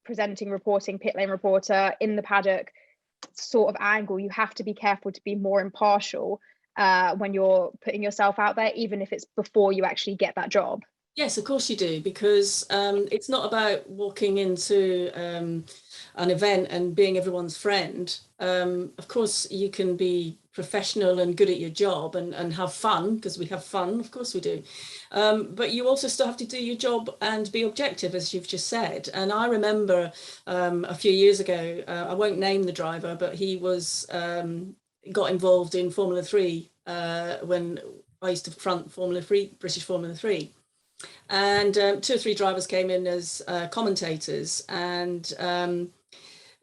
presenting, reporting, pit lane reporter in the paddock sort of angle, you have to be careful to be more impartial when you're putting yourself out there, even if it's before you actually get that job. Yes, of course you do, because it's not about walking into an event and being everyone's friend. Of course, you can be professional and good at your job and have fun, because we have fun, of course we do. But you also still have to do your job and be objective, as you've just said. And I remember a few years ago, I won't name the driver, but he was got involved in Formula 3 when I used to front British Formula 3. And 2 or 3 drivers came in as commentators, and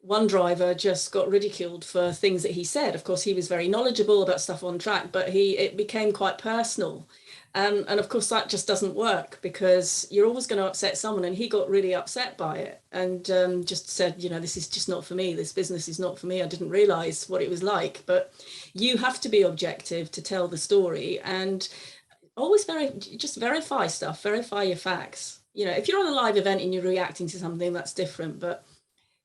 one driver just got ridiculed for things that he said. Of course, he was very knowledgeable about stuff on track, but it became quite personal. And of course, that just doesn't work, because you're always going to upset someone. And he got really upset by it, and just said, you know, this is just not for me. This business is not for me. I didn't realize what it was like. But you have to be objective to tell the story, and always just verify stuff, verify your facts. You know, if you're on a live event and you're reacting to something, that's different, but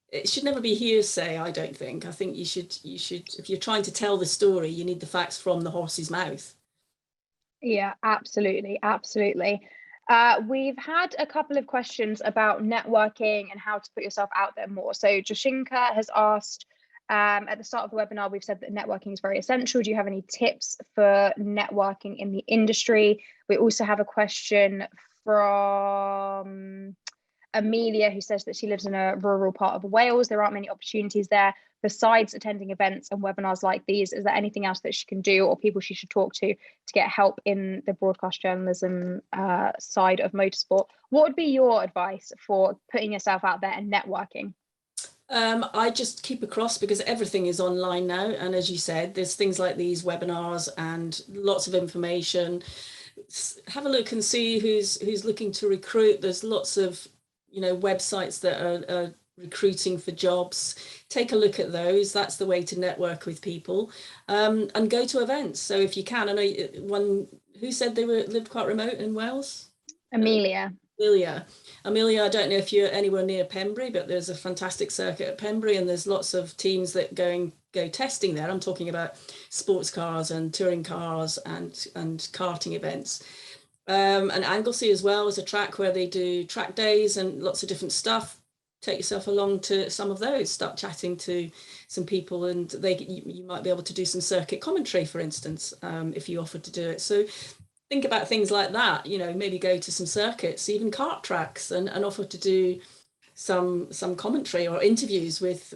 it should never be hearsay, I don't think. I think you should, if you're trying to tell the story, you need the facts from the horse's mouth. Yeah, absolutely, absolutely. We've had a couple of questions about networking and how to put yourself out there more. So Joshinka has asked, at the start of the webinar, we've said that networking is very essential. Do you have any tips for networking in the industry? We also have a question from Amelia, who says that she lives in a rural part of Wales. There aren't many opportunities there. Besides attending events and webinars like these, is there anything else that she can do, or people she should talk to get help in the broadcast journalism side of motorsport? What would be your advice for putting yourself out there and networking? I just keep across, because everything is online now. And as you said, there's things like these webinars and lots of information. Have a look and see who's looking to recruit. There's lots of, you know, websites that are recruiting for jobs. Take a look at those. That's the way to network with people, and go to events. So if you can, I know who said they lived quite remote in Wales? Amelia. Amelia, I don't know if you're anywhere near Pembrey, but there's a fantastic circuit at Pembrey, and there's lots of teams that go testing there. I'm talking about sports cars and touring cars and karting events. And Anglesey as well is a track where they do track days and lots of different stuff. Take yourself along to some of those, start chatting to some people, and you might be able to do some circuit commentary, for instance, if you offered to do it. So think about things like that, you know, maybe go to some circuits, even kart tracks, and offer to do some commentary or interviews with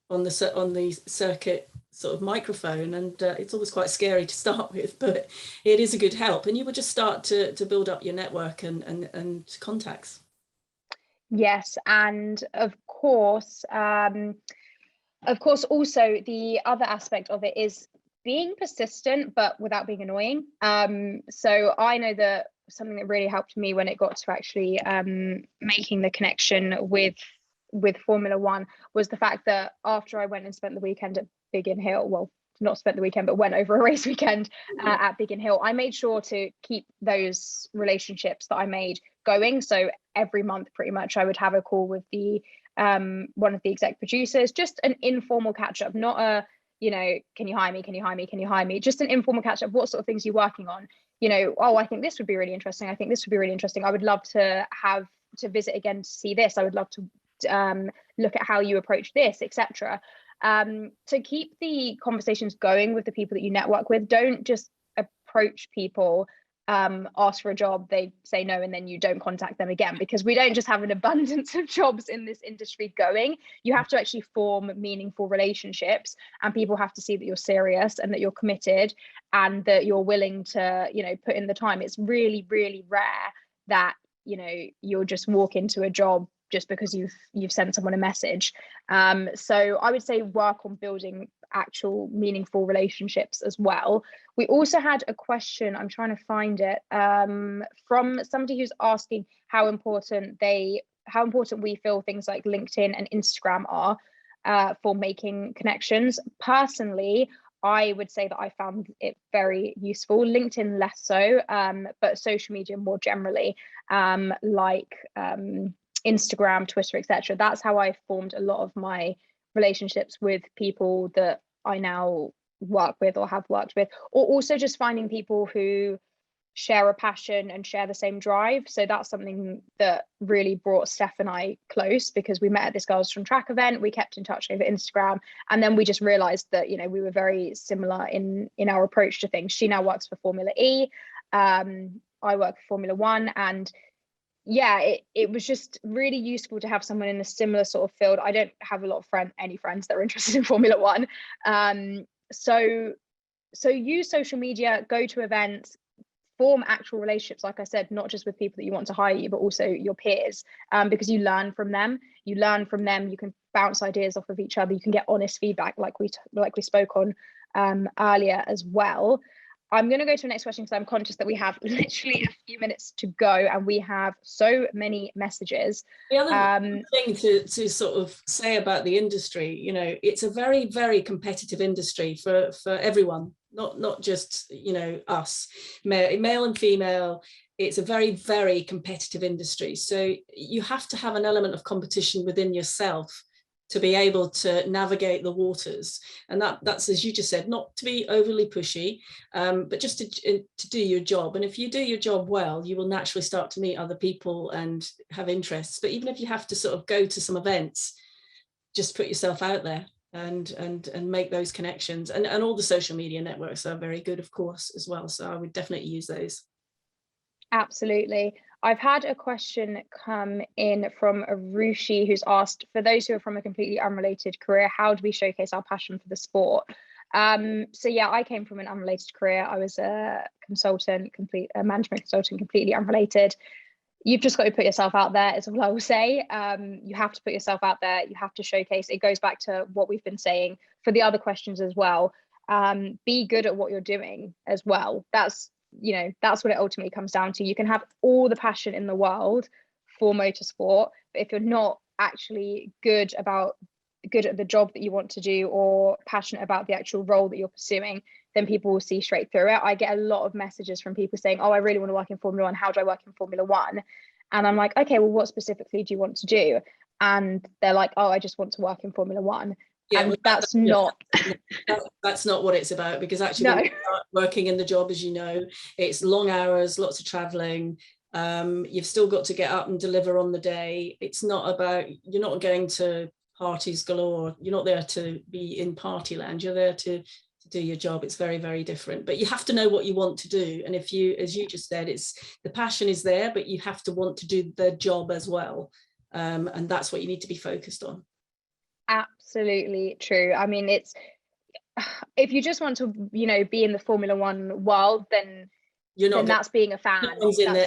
on the circuit sort of microphone. And it's always quite scary to start with, but it is a good help, and you will just start to build up your network and contacts. Yes, and of course, also the other aspect of it is being persistent, but without being annoying. So I know that something that really helped me when it got to actually making the connection with Formula One was the fact that after I went and spent the weekend at Biggin Hill, well, not spent the weekend, but went over a race weekend at Biggin Hill, I made sure to keep those relationships that I made going. So every month, pretty much, I would have a call with the one of the exec producers, just an informal catch up, not a, you know, can you hire me? Can you hire me? Can you hire me? Just an informal catch up. What sort of things are you working on? You know, oh, I think this would be really interesting. I think this would be really interesting. I would love to have to visit again to see this. I would love to look at how you approach this, etc. To keep the conversations going with the people that you network with. Don't just approach people, ask for a job, they say no, and then you don't contact them again, because we don't just have an abundance of jobs in this industry going. You have to actually form meaningful relationships, and people have to see that you're serious and that you're committed and that you're willing to, you know, put in the time. It's really, really rare that, you know, you'll just walk into a job just because you've sent someone a message. So I would say work on building actual meaningful relationships as well. We also had a question, I'm trying to find it, from somebody who's asking how important we feel things like LinkedIn and Instagram are for making connections. Personally, I would say that I found it very useful. LinkedIn less so, but social media more generally, like Instagram, Twitter, etc. That's how I formed a lot of my relationships with people that I now work with or have worked with, or also just finding people who share a passion and share the same drive. So that's something that really brought Steph and I close, because we met at this Girls from Track event, we kept in touch over Instagram, and then we just realized that, you know, we were very similar in our approach to things. She now works for Formula E, I work for Formula One, and yeah, it was just really useful to have someone in a similar sort of field. I don't have a lot of any friends that are interested in Formula One. So use social media, go to events, form actual relationships, like I said, not just with people that you want to hire you, but also your peers, because you learn from them. You can bounce ideas off of each other. You can get honest feedback, like we spoke on earlier as well. I'm going to go to the next question because I'm conscious that we have literally a few minutes to go and we have so many messages. The other thing to sort of say about the industry, you know, it's a very, very competitive industry for everyone, not just, you know, us, male and female. It's a very, very competitive industry. So you have to have an element of competition within yourself to be able to navigate the waters. And that's, as you just said, not to be overly pushy, but just to do your job. And if you do your job well, you will naturally start to meet other people and have interests. But even if you have to sort of go to some events, just put yourself out there and make those connections. And all the social media networks are very good, of course, as well. So I would definitely use those. Absolutely. I've had a question come in from Arushi, who's asked, for those who are from a completely unrelated career, how do we showcase our passion for the sport? So yeah, I came from an unrelated career. I was a management consultant, completely unrelated. You've just got to put yourself out there, is all I will say. You have to put yourself out there. You have to showcase. It goes back to what we've been saying for the other questions as well. Be good at what you're doing as well. That's what it ultimately comes down to. You can have all the passion in the world for motorsport, but if you're not actually good at the job that you want to do or passionate about the actual role that you're pursuing, then people will see straight through it. I get a lot of messages from people saying, oh, I really want to work in Formula One. How do I work in Formula One? And I'm like, okay, well, what specifically do you want to do? And they're like, oh, I just want to work in Formula One. Yeah, and that's not what it's about, because actually when you start working in the job, as you know, it's long hours, lots of traveling. You've still got to get up and deliver on the day. It's not about, you're not going to parties galore. You're not there to be in party land. You're there to do your job. It's very, very different. But you have to know what you want to do. And if you, as you just said, it's the passion is there, but you have to want to do the job as well. And that's what you need to be focused on. Absolutely true. I mean, it's, if you just want to, be in the Formula One world, then that's being a fan.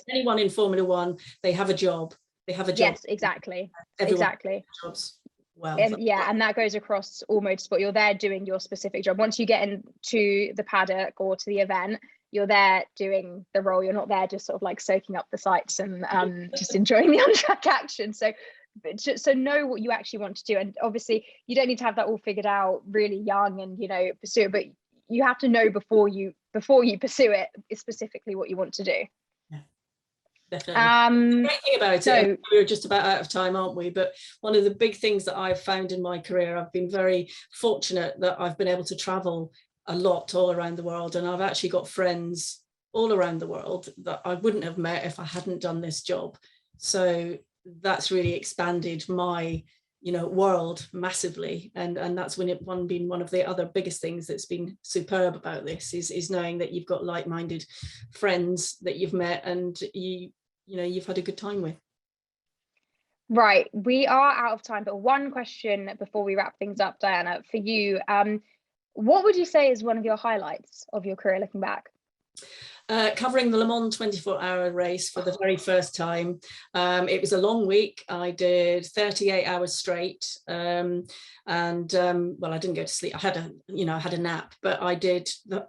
Anyone in Formula One, they have a job. They have a job. Yes, exactly. Everyone exactly. Jobs. Well, and that goes across all motorsport. You're there doing your specific job. Once you get into the paddock or to the event, you're there doing the role. You're not there just sort of like soaking up the sights and just enjoying the on-track action. So know what you actually want to do. And obviously you don't need to have that all figured out really young and pursue it, but you have to know before you pursue it is specifically what you want to do. Yeah, definitely. The great thing about it, we're just about out of time, aren't we? But one of the big things that I've found in my career, I've been very fortunate that I've been able to travel a lot all around the world, and I've actually got friends all around the world that I wouldn't have met if I hadn't done this job. So that's really expanded my world massively, and that's been one of the other biggest things that's been superb about this is knowing that you've got like-minded friends that you've met and you've had a good time with. Right, we are out of time, but one question before we wrap things up, Diana, for you, what would you say is one of your highlights of your career looking back? Covering the Le Mans 24-hour race for the very first time. It was a long week. I did 38 hours straight, and well, I didn't go to sleep. I had a nap, but I did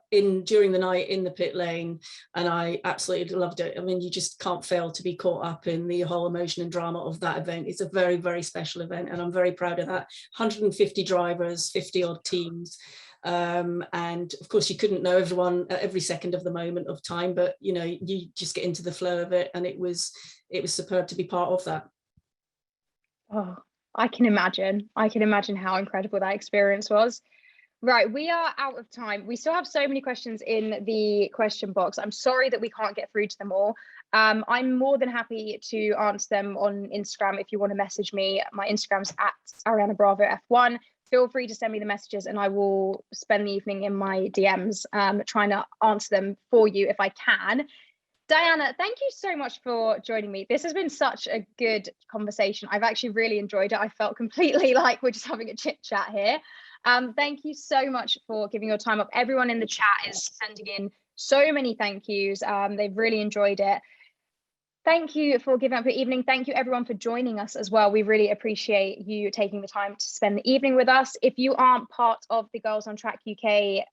during the night in the pit lane, and I absolutely loved it. I mean, you just can't fail to be caught up in the whole emotion and drama of that event. It's a very, very special event, and I'm very proud of that. 150 drivers, 50 odd teams. And of course you couldn't know everyone at every second of the moment of time, but you just get into the flow of it, and it was superb to be part of that. Oh, I can imagine how incredible that experience was. Right, we are out of time. We still have so many questions in the question box. I'm sorry that we can't get through to them all. I'm more than happy to answer them on Instagram. If you want to message me, my Instagram's at Ariana Bravo F1. Feel free to send me the messages and I will spend the evening in my DMs trying to answer them for you if I can. Diana, thank you so much for joining me. This has been such a good conversation. I've actually really enjoyed it. I felt completely like we're just having a chit chat here. Thank you so much for giving your time up. Everyone in the chat is sending in So many thank yous. They've really enjoyed it. Thank you for giving up your evening. Thank you everyone for joining us as well. We really appreciate you taking the time to spend the evening with us. If you aren't part of the Girls on Track UK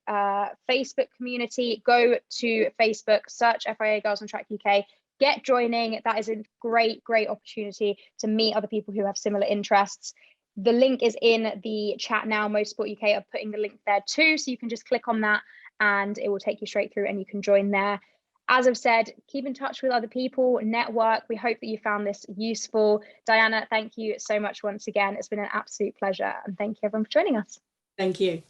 Facebook community, go to Facebook, search FIA Girls on Track UK, get joining. That is a great opportunity to meet other people who have similar interests. The link is in the chat now. Motorsport UK are putting the link there too, so you can just click on that and it will take you straight through and you can join there. As I've said, keep in touch with other people, network. We hope that you found this useful. Diana, thank you so much once again. It's been an absolute pleasure. And thank you everyone for joining us. Thank you.